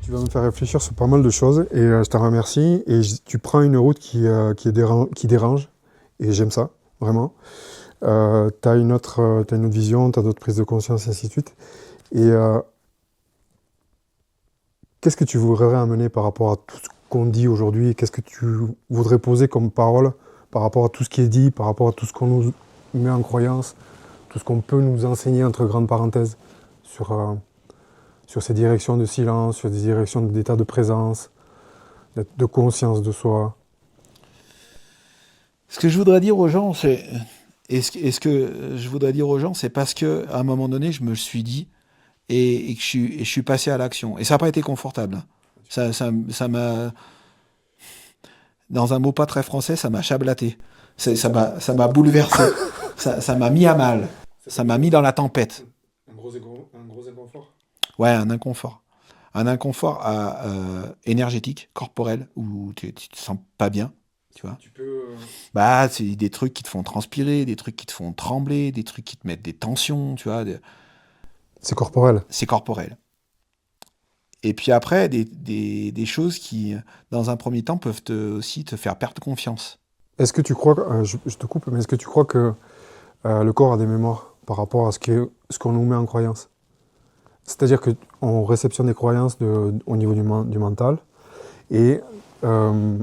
Tu vas me faire réfléchir sur pas mal de choses et je te remercie. Et tu prends une route qui dérange et j'aime ça, vraiment. Tu as t'as une autre vision, tu as d'autres prises de conscience, et ainsi de suite. Et qu'est-ce que tu voudrais amener par rapport à tout ce qu'on dit aujourd'hui? Qu'est-ce que tu voudrais poser comme parole par rapport à tout ce qui est dit, par rapport à tout ce qu'on nous met en croyance, tout ce qu'on peut nous enseigner entre grandes parenthèses sur, sur ces directions de silence, sur des directions d'état de présence, de conscience de soi? Ce que je voudrais dire aux gens, c'est. Et ce que je voudrais dire aux gens, c'est parce que à un moment donné, je me suis dit et que je suis passé à l'action. Et ça n'a pas été confortable, hein. Ça m'a, dans un mot pas très français, ça m'a chablaté. Ça m'a bouleversé. Ça m'a mis à mal. Ça t'a Ça mis m'a mis dans la tempête. un gros inconfort? Ouais, un inconfort. Un inconfort énergétique, corporel, où tu te sens pas bien, tu vois. Tu peux... Bah, c'est des trucs qui te font transpirer, des trucs qui te font trembler, des trucs qui te mettent des tensions, tu vois. C'est corporel. C'est corporel. Et puis après, des choses qui, dans un premier temps, peuvent aussi te faire perdre confiance. Est-ce que tu crois, je te coupe, mais est-ce que tu crois que le corps a des mémoires par rapport à ce qu'on nous met en croyance? C'est-à-dire qu'on réceptionne des croyances au niveau du mental, et euh,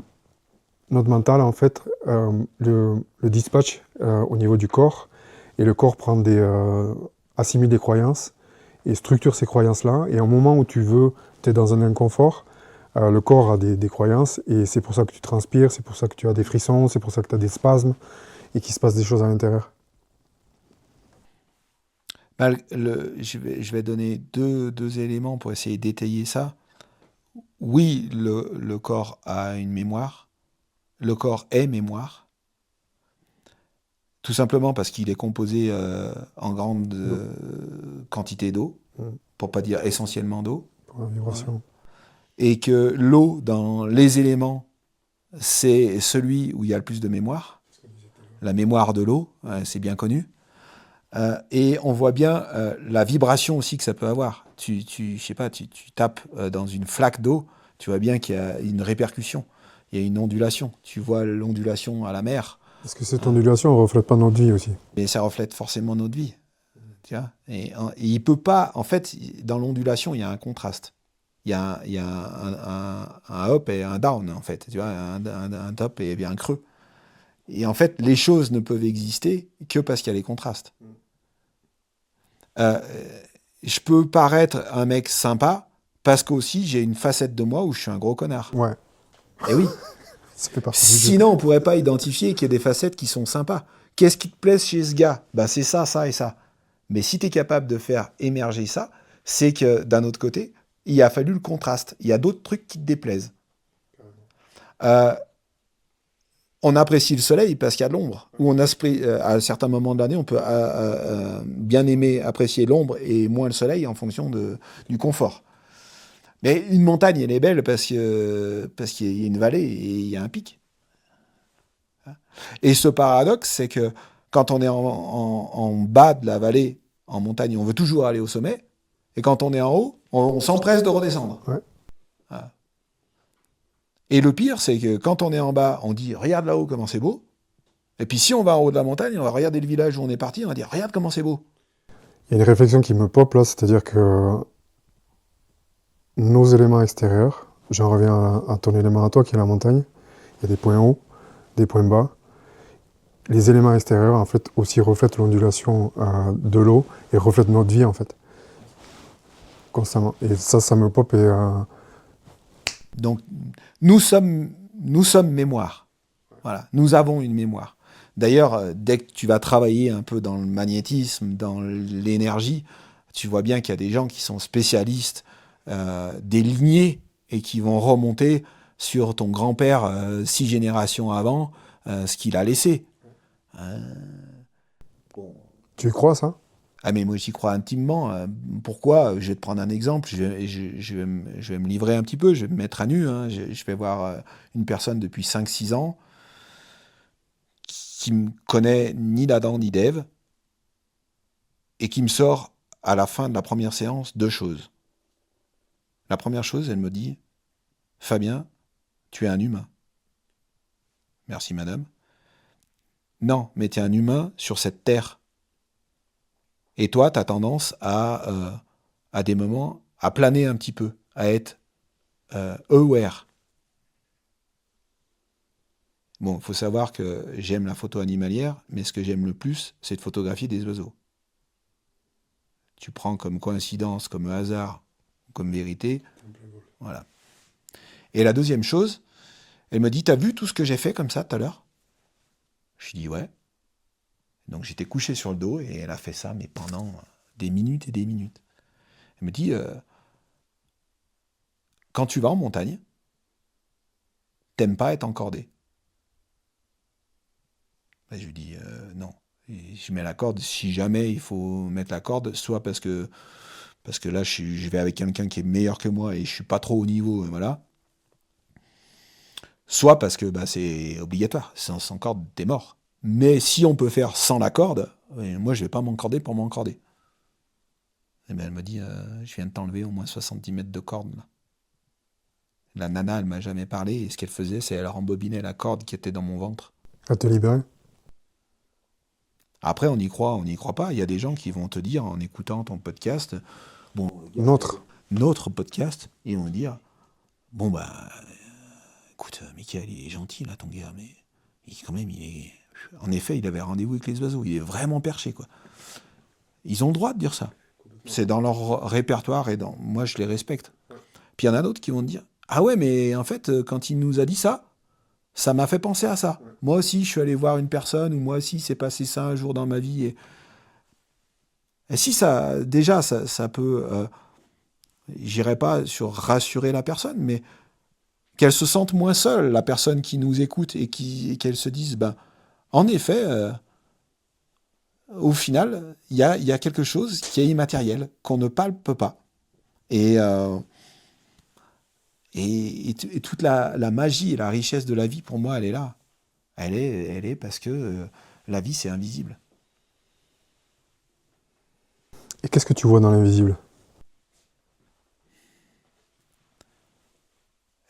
notre mental, en fait, le dispatch au niveau du corps, et le corps assimile des croyances et structure ces croyances-là, et au moment où tu es dans un inconfort, le corps a des croyances, et c'est pour ça que tu transpires, c'est pour ça que tu as des frissons, c'est pour ça que tu as des spasmes, et qu'il se passe des choses à l'intérieur. Je vais donner deux éléments pour essayer d'étayer ça. Oui, le corps a une mémoire. Le corps est mémoire. Tout simplement parce qu'il est composé en grande D'eau. quantité d'eau, Mm. pour pas dire essentiellement d'eau. Pour la Voilà. vibration. Et que l'eau, dans les éléments, c'est celui où il y a le plus de mémoire. La mémoire de l'eau, c'est bien connu. Et on voit bien la vibration aussi que ça peut avoir. Je sais pas, tu tapes dans une flaque d'eau, tu vois bien qu'il y a une répercussion, il y a une ondulation. Tu vois l'ondulation à la mer, Est-ce que cette hein, ondulation ne reflète pas notre vie aussi? et ça reflète forcément notre vie. Tu vois, et il peut pas, en fait, dans l'ondulation, il y a un contraste. Il y a un up et un down, en fait. Tu vois, un top et bien un creux. Et en fait, les choses ne peuvent exister que parce qu'il y a les contrastes. Euh, je peux paraître un mec sympa parce qu'aussi j'ai une facette de moi où je suis un gros connard. Ouais, Et oui. ça fait partie du jeu. Sinon, on pourrait pas identifier qu'il y a des facettes qui sont sympas. Qu'est-ce qui te plaît chez ce gars? Bah, c'est ça, ça et ça. Mais si tu es capable de faire émerger ça, c'est que d'un autre côté, il a fallu le contraste. Il y a d'autres trucs qui te déplaisent. Euh, on apprécie le soleil parce qu'il y a de l'ombre. Ou à certains moments de l'année, on peut bien aimer apprécier l'ombre et moins le soleil en fonction du confort. Mais une montagne, elle est belle parce qu'il y a une vallée et il y a un pic. Et ce paradoxe, c'est que quand on est en bas de la vallée, en montagne, on veut toujours aller au sommet. Et quand on est en haut, on s'empresse de redescendre. Ouais. Voilà. Et le pire, c'est que quand on est en bas, on dit regarde là-haut comment c'est beau. Et puis si on va en haut de la montagne, on va regarder le village où on est parti, on va dire regarde comment c'est beau. Il y a une réflexion qui me pop là, c'est-à-dire que nos éléments extérieurs, j'en reviens à ton élément à toi qui est la montagne, il y a des points hauts, des points bas. Les éléments extérieurs, en fait, aussi reflètent l'ondulation de l'eau et reflètent notre vie, en fait, constamment. Et ça me pop. Donc nous sommes mémoire. Voilà, nous avons une mémoire. D'ailleurs, dès que tu vas travailler un peu dans le magnétisme, dans l'énergie, tu vois bien qu'il y a des gens qui sont spécialistes des lignées et qui vont remonter sur ton grand-père 6 générations avant ce qu'il a laissé. Euh, bon. Tu y crois, ça? Ah mais moi j'y crois intimement. Pourquoi? Je vais te prendre un exemple. Je vais me livrer un petit peu. Je vais me mettre à nu, hein. Je vais voir une personne depuis 5 6 ans qui me connaît ni d'Adam ni d'Ève et qui me sort à la fin de la première séance deux choses. La première chose, elle me dit, Fabien, tu es un humain. Merci madame. Non, mais tu es un humain sur cette terre. Et toi, tu as tendance à des moments, à planer un petit peu, à être aware. Bon, il faut savoir que j'aime la photo animalière, mais ce que j'aime le plus, c'est de photographier des oiseaux. Tu prends comme coïncidence, comme hasard, comme vérité, voilà. Et la deuxième chose, elle me dit, t'as vu tout ce que j'ai fait comme ça tout à l'heure? Je lui dis, ouais. Donc j'étais couché sur le dos et elle a fait ça, mais pendant des minutes et des minutes. Elle me dit, quand tu vas en montagne, t'aimes pas être encordé. Et je lui dis, non. Et je mets la corde, si jamais il faut mettre la corde, soit parce que là, je vais avec quelqu'un qui est meilleur que moi et je suis pas trop au niveau, voilà. Soit parce que c'est obligatoire, sans corde, t'es mort. Mais si on peut faire sans la corde, moi je vais pas m'encorder pour m'encorder. Et ben elle me dit, je viens de t'enlever au moins 70 mètres de corde. Là. La nana, elle m'a jamais parlé, et ce qu'elle faisait, c'est elle rembobinait la corde qui était dans mon ventre. À te libérer. Après, on y croit, on n'y croit pas. Il y a des gens qui vont te dire, en écoutant ton podcast, bon, notre podcast, ils vont dire, bon écoute, Mickaël, il est gentil là, ton gars, mais quand même, il est... En effet, il avait rendez-vous avec les oiseaux, il est vraiment perché, quoi. Ils ont le droit de dire ça. C'est dans leur répertoire et moi, je les respecte. Puis il y en a d'autres qui vont te dire, ah ouais, mais en fait, quand il nous a dit ça, ça m'a fait penser à ça. Moi aussi, je suis allé voir une personne, ou moi aussi, c'est passé ça un jour dans ma vie. Et si ça, déjà, ça peut... j'irai pas sur rassurer la personne, mais qu'elle se sente moins seule, la personne qui nous écoute, et qu'elle se dise, en effet, au final, il y a quelque chose qui est immatériel, qu'on ne palpe pas. Et toute la magie et la richesse de la vie, pour moi, elle est là. Elle est parce que la vie, c'est invisible. Et qu'est-ce que tu vois dans l'invisible?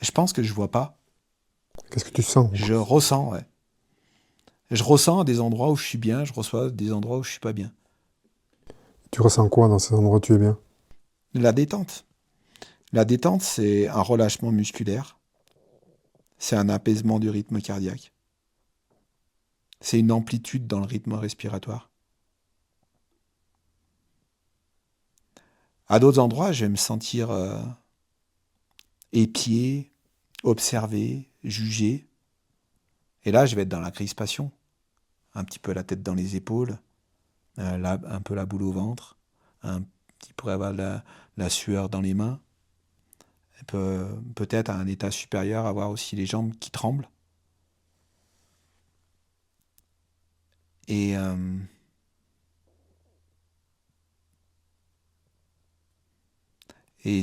Je pense que je vois pas. Qu'est-ce que tu sens? Je ressens, ouais. Je ressens à des endroits où je suis bien, je reçois des endroits où je suis pas bien. Tu ressens quoi dans ces endroits où tu es bien? La détente. La détente, c'est un relâchement musculaire. C'est un apaisement du rythme cardiaque. C'est une amplitude dans le rythme respiratoire. À d'autres endroits, je vais me sentir épié, observé, jugé. Et là, je vais être dans la crispation. Un petit peu la tête dans les épaules, un peu la boule au ventre, un petit peu avoir la sueur dans les mains. Peut-être à un état supérieur, avoir aussi les jambes qui tremblent. Et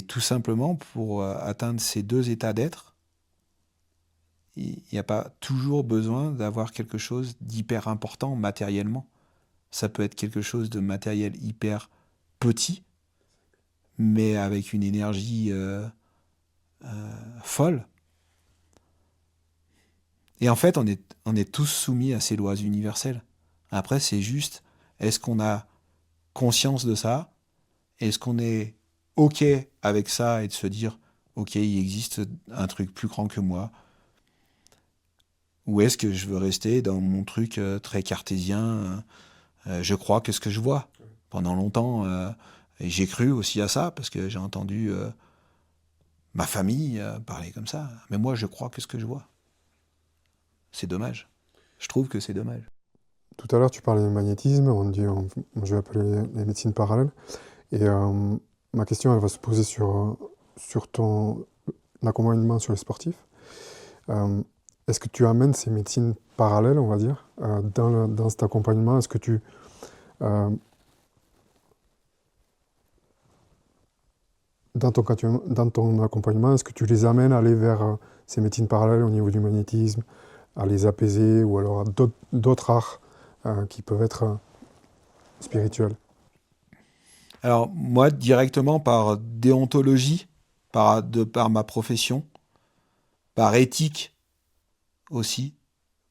tout simplement, pour atteindre ces deux états d'être, il n'y a pas toujours besoin d'avoir quelque chose d'hyper important matériellement. Ça peut être quelque chose de matériel hyper petit, mais avec une énergie folle. Et en fait, on est tous soumis à ces lois universelles. Après, c'est juste, est-ce qu'on a conscience de ça? Est-ce qu'on est OK avec ça et de se dire, OK, il existe un truc plus grand que moi? Ou est-ce que je veux rester dans mon truc très cartésien? Je crois que ce que je vois. Pendant longtemps, et j'ai cru aussi à ça, parce que j'ai entendu ma famille parler comme ça. Mais moi, je crois que ce que je vois. C'est dommage. Je trouve que c'est dommage. Tout à l'heure, tu parlais de magnétisme, je vais appeler les médecines parallèles. Et ma question, elle va se poser sur ton accompagnement sur les sportifs. Est-ce que tu amènes ces médecines parallèles, on va dire, dans cet accompagnement? Est-ce que dans ton accompagnement, est-ce que tu les amènes à aller vers ces médecines parallèles au niveau du magnétisme, à les apaiser, ou alors à d'autres arts qui peuvent être spirituels? Alors, moi, directement par déontologie, de par ma profession, par éthique aussi.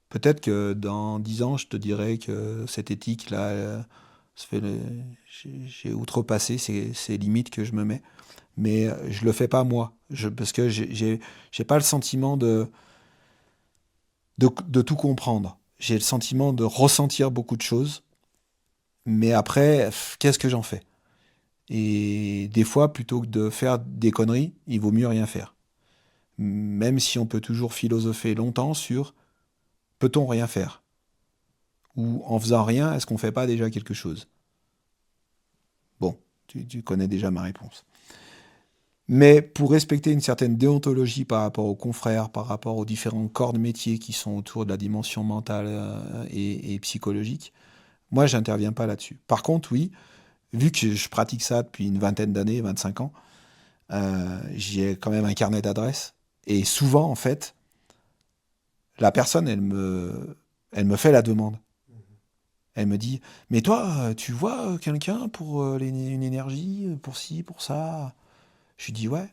Peut-être que dans 10 ans, je te dirais que cette éthique-là, j'ai outrepassé ces limites que je me mets. Mais je le fais pas moi, parce que j'ai pas le sentiment de tout comprendre. J'ai le sentiment de ressentir beaucoup de choses, mais après, qu'est-ce que j'en fais? Et des fois, plutôt que de faire des conneries, il vaut mieux rien faire. Même si on peut toujours philosopher longtemps sur peut-on rien faire? Ou en faisant rien, est-ce qu'on fait pas déjà quelque chose? Bon, tu connais déjà ma réponse. Mais pour respecter une certaine déontologie par rapport aux confrères, par rapport aux différents corps de métier qui sont autour de la dimension mentale et psychologique, moi, j'interviens pas là-dessus. Par contre, oui, vu que je pratique ça depuis une vingtaine d'années, 25 ans, j'ai quand même un carnet d'adresses. Et souvent, en fait, la personne, elle me fait la demande. Elle me dit, mais toi, tu vois quelqu'un pour une énergie, pour ci, pour ça? Je lui dis, ouais.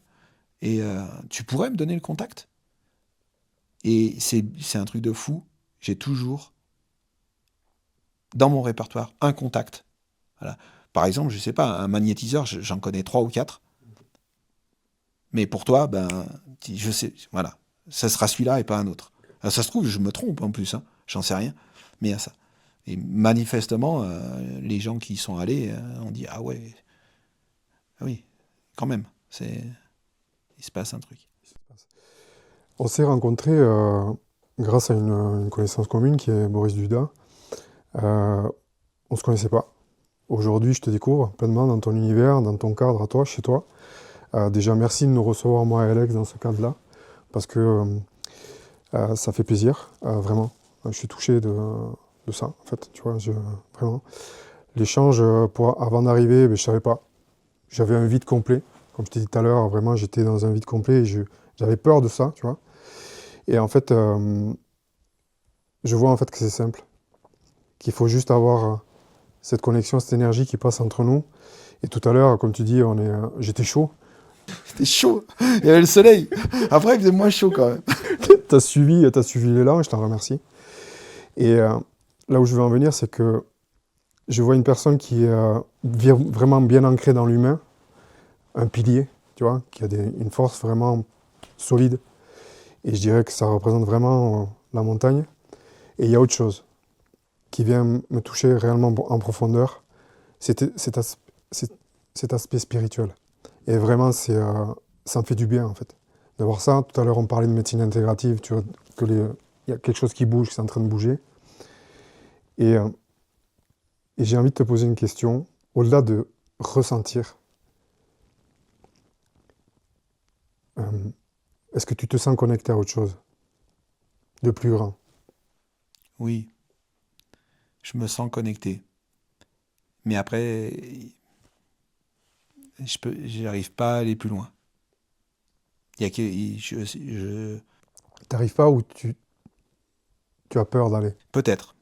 Et tu pourrais me donner le contact? Et c'est un truc de fou. J'ai toujours, dans mon répertoire, un contact. Voilà. Par exemple, je sais pas, un magnétiseur, j'en connais 3 ou 4. Mais pour toi, ben, je sais, voilà. Ça sera celui-là et pas un autre. Alors, ça se trouve, je me trompe en plus, hein. J'en sais rien. Mais il y a ça. Et manifestement, les gens qui y sont allés ont dit, ah ouais, ah oui, quand même, il se passe un truc. On s'est rencontrés grâce à une connaissance commune qui est Boris Duda. On ne se connaissait pas. Aujourd'hui, je te découvre pleinement dans ton univers, dans ton cadre à toi, chez toi. Déjà, merci de nous recevoir, moi et Alex, dans ce cadre-là, parce que ça fait plaisir, vraiment. Je suis touché de ça, en fait, tu vois, vraiment. L'échange, avant d'arriver, ben, je ne savais pas. J'avais un vide complet. Comme je t'ai dit tout à l'heure, vraiment, j'étais dans un vide complet et j'avais peur de ça, tu vois. Et en fait, je vois en fait que c'est simple, qu'il faut juste avoir cette connexion, cette énergie qui passe entre nous. Et tout à l'heure, comme tu dis, j'étais chaud. C'était chaud. Il y avait le soleil. Après, il faisait moins chaud quand même. T'as suivi l'élan et je t'en remercie. Et là où je veux en venir, c'est que je vois une personne qui est vraiment bien ancrée dans l'humain, un pilier, tu vois, qui a une force vraiment solide. Et je dirais que ça représente vraiment la montagne. Et il y a autre chose qui vient me toucher réellement en profondeur, c'est cet aspect spirituel. Et vraiment, ça me fait du bien, en fait. D'avoir ça, tout à l'heure, on parlait de médecine intégrative, tu vois, il y a quelque chose qui bouge, qui est en train de bouger. Et, euh, et j'ai envie de te poser une question, au-delà de ressentir, euh, est-ce que tu te sens connecté à autre chose de plus grand? Oui, je me sens connecté. Mais après, j'arrive pas à aller plus loin. Il y a que, T'arrives pas ou tu as peur d'aller? peut-être.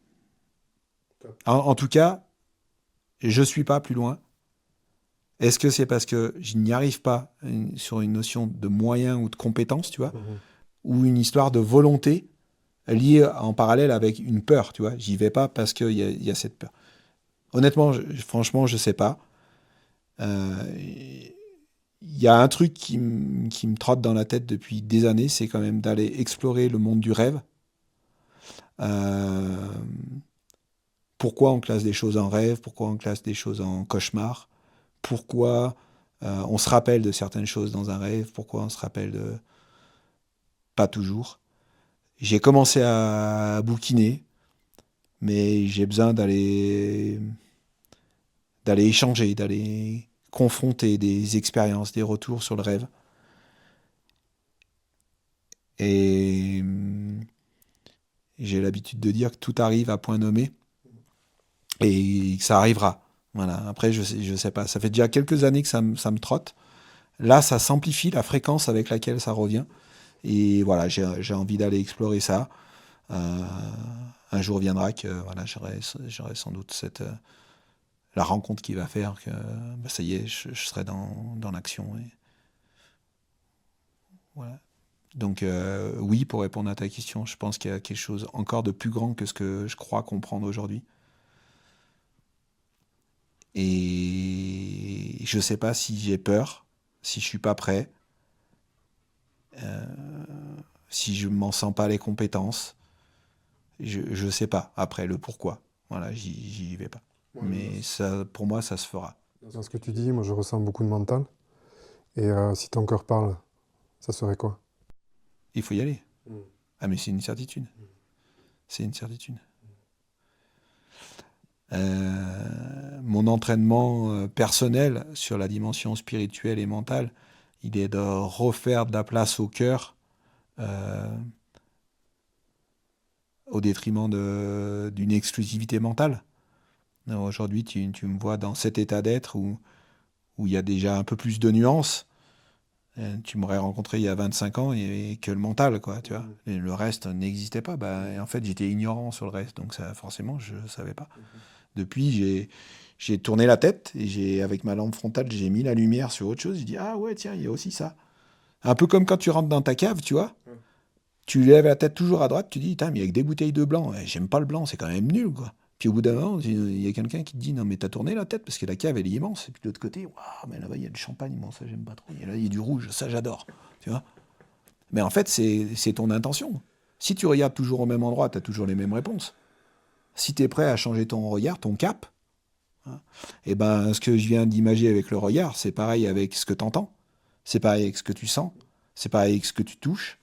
En tout cas, je suis pas plus loin. Est-ce que c'est parce que je n'y arrive pas sur une notion de moyens ou de compétences, tu vois, ou une histoire de volonté liée en parallèle avec une peur, tu vois? J'y vais pas parce qu'il y a cette peur. Honnêtement, franchement, je sais pas. Il y a un truc qui me trotte dans la tête depuis des années, c'est quand même d'aller explorer le monde du rêve. Euh, Pourquoi on classe des choses en rêve? Pourquoi on classe des choses en cauchemar? Pourquoi on se rappelle de certaines choses dans un rêve? Pourquoi on se rappelle de... Pas toujours. J'ai commencé à bouquiner, mais j'ai besoin d'aller échanger, d'aller confronter des expériences, des retours sur le rêve. Et j'ai l'habitude de dire que tout arrive à point nommé et que ça arrivera. Voilà. Après, je sais pas. Ça fait déjà quelques années que ça me trotte. Là, ça s'amplifie la fréquence avec laquelle ça revient. Et voilà, j'ai envie d'aller explorer ça. Euh, un jour viendra que voilà, j'aurai sans doute la rencontre qui va faire que bah, ça y est, je serai dans l'action. Voilà. Donc oui, pour répondre à ta question, je pense qu'il y a quelque chose encore de plus grand que ce que je crois comprendre aujourd'hui. Et je sais pas si j'ai peur, si je suis pas prêt, si je m'en sens pas les compétences. Je sais pas. Après, le pourquoi. Voilà, j'y vais pas. Ouais, Mais ça, pour moi, ça se fera. dans ce que tu dis, moi je ressens beaucoup de mental. Et si ton cœur parle, ça serait quoi? Il faut y aller. Mm. Ah, mais c'est une certitude. C'est une certitude. Mon entraînement personnel sur la dimension spirituelle et mentale, il est de refaire de la place au cœur euh, au détriment d'une exclusivité mentale. Aujourd'hui, tu me vois dans cet état d'être où il y a déjà un peu plus de nuances. Tu m'aurais rencontré il y a 25 ans et que le mental, quoi, tu vois. Et le reste n'existait pas. Bah, et en fait, j'étais ignorant sur le reste, donc ça, forcément, je ne savais pas. Depuis, j'ai tourné la tête et avec ma lampe frontale, j'ai mis la lumière sur autre chose. J'ai dit, ah ouais, tiens, il y a aussi ça. Un peu comme quand tu rentres dans ta cave, tu vois. Tu lèves la tête toujours à droite, tu dis, putain, mais avec des bouteilles de blanc, j'aime pas le blanc, c'est quand même nul, quoi. Puis au bout d'un moment, il y a quelqu'un qui te dit, non, mais t'as tourné la tête parce que la cave, elle est immense. Et puis de l'autre côté, waouh, mais là-bas, il y a du champagne, bon, ça, j'aime pas trop. Et là, il y a du rouge, ça, j'adore. Tu vois. Mais en fait, c'est ton intention. Si tu regardes toujours au même endroit, t'as toujours les mêmes réponses. Si t'es prêt à changer ton regard, ton cap, hein, et ben, ce que je viens d'imager avec le regard, c'est pareil avec ce que t'entends, c'est pareil avec ce que tu sens, c'est pareil avec ce que tu touches,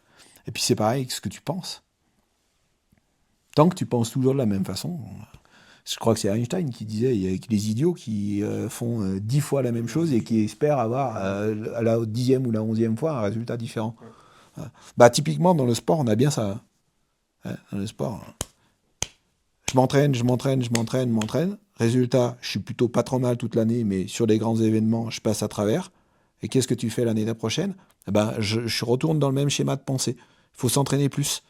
et puis c'est pareil avec ce que tu penses. Tant que tu penses toujours de la même façon, je crois que c'est Einstein qui disait il y a les idiots qui font 10 fois la même chose et qui espèrent avoir à la 10e ou la 11e fois un résultat différent. Bah, typiquement, dans le sport, on a bien ça. Hein. Dans le sport, je m'entraîne. Résultat, je suis plutôt pas trop mal toute l'année, mais sur les grands événements, je passe à travers. Et qu'est-ce que tu fais l'année prochaine? Eh ben, je retourne dans le même schéma de pensée. Il faut s'entraîner plus.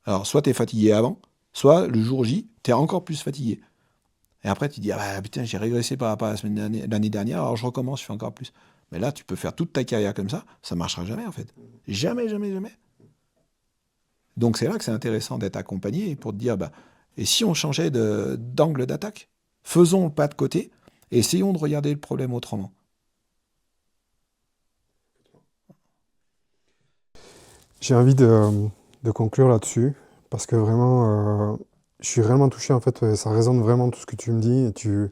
Alors, soit tu es fatigué avant, soit le jour J, tu es encore plus fatigué. Et après, tu dis, ah bah, putain, j'ai régressé par rapport à l'année dernière, alors je recommence, je fais encore plus. Mais là, tu peux faire toute ta carrière comme ça marchera jamais en fait. Jamais, jamais, jamais. Donc c'est là que c'est intéressant d'être accompagné pour te dire, bah, et si on changeait d'angle d'attaque? Faisons le pas de côté, et essayons de regarder le problème autrement. J'ai envie de conclure là-dessus, parce que vraiment, je suis réellement touché, en fait, ça résonne vraiment tout ce que tu me dis, et tu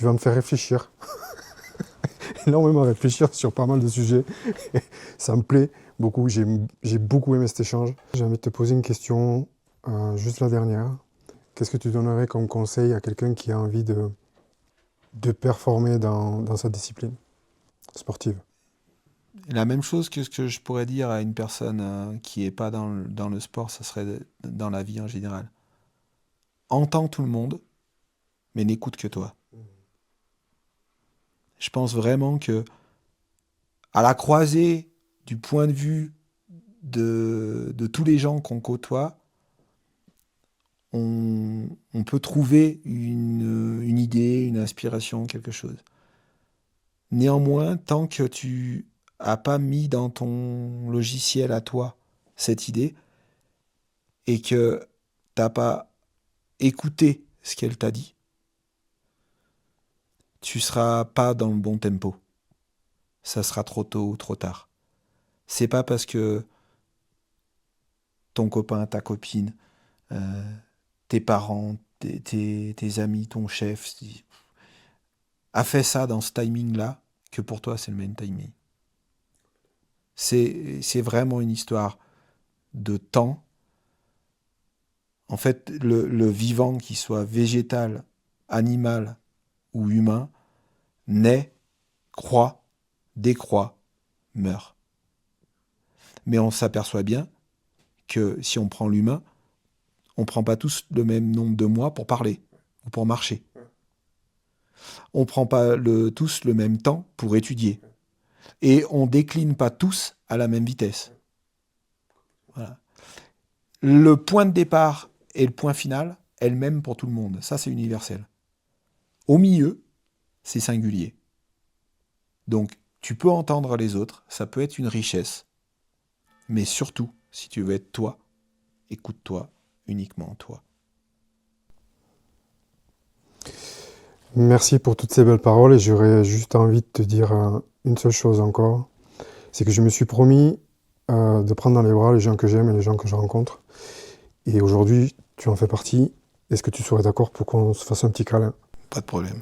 vas me faire réfléchir, énormément réfléchir sur pas mal de sujets. Ça me plaît beaucoup, j'ai beaucoup aimé cet échange. J'ai envie de te poser une question, juste la dernière. Qu'est-ce que tu donnerais comme conseil à quelqu'un qui a envie de performer dans sa discipline sportive? Et la même chose que ce que je pourrais dire à une personne qui n'est pas dans le sport, ça serait dans la vie en général. Entends tout le monde, mais n'écoute que toi. Je pense vraiment que à la croisée du point de vue de tous les gens qu'on côtoie, on peut trouver une idée, une inspiration, quelque chose. Néanmoins, tant que tu n'as pas mis dans ton logiciel à toi cette idée et que tu n'as pas écouté ce qu'elle t'a dit, tu ne seras pas dans le bon tempo. Ça sera trop tôt ou trop tard. C'est pas parce que ton copain, ta copine, euh, tes parents, tes amis, ton chef a fait ça dans ce timing-là que pour toi c'est le même timing. C'est vraiment une histoire de temps. En fait, le vivant, qu'il soit végétal, animal ou humain, naît, croît, décroît, meurt. Mais on s'aperçoit bien que si on prend l'humain, on ne prend pas tous le même nombre de mois pour parler ou pour marcher. On ne prend pas tous le même temps pour étudier. Et on ne décline pas tous à la même vitesse. Voilà. Le point de départ et le point final est le même pour tout le monde. Ça, c'est universel. Au milieu, c'est singulier. Donc, Tu peux entendre les autres, ça peut être une richesse. Mais surtout, si tu veux être toi, écoute-toi, uniquement toi. Merci pour toutes ces belles paroles et j'aurais juste envie de te dire une seule chose encore. C'est que je me suis promis de prendre dans les bras les gens que j'aime et les gens que je rencontre. Et aujourd'hui, tu en fais partie. Est-ce que tu serais d'accord pour qu'on se fasse un petit câlin? Pas de problème.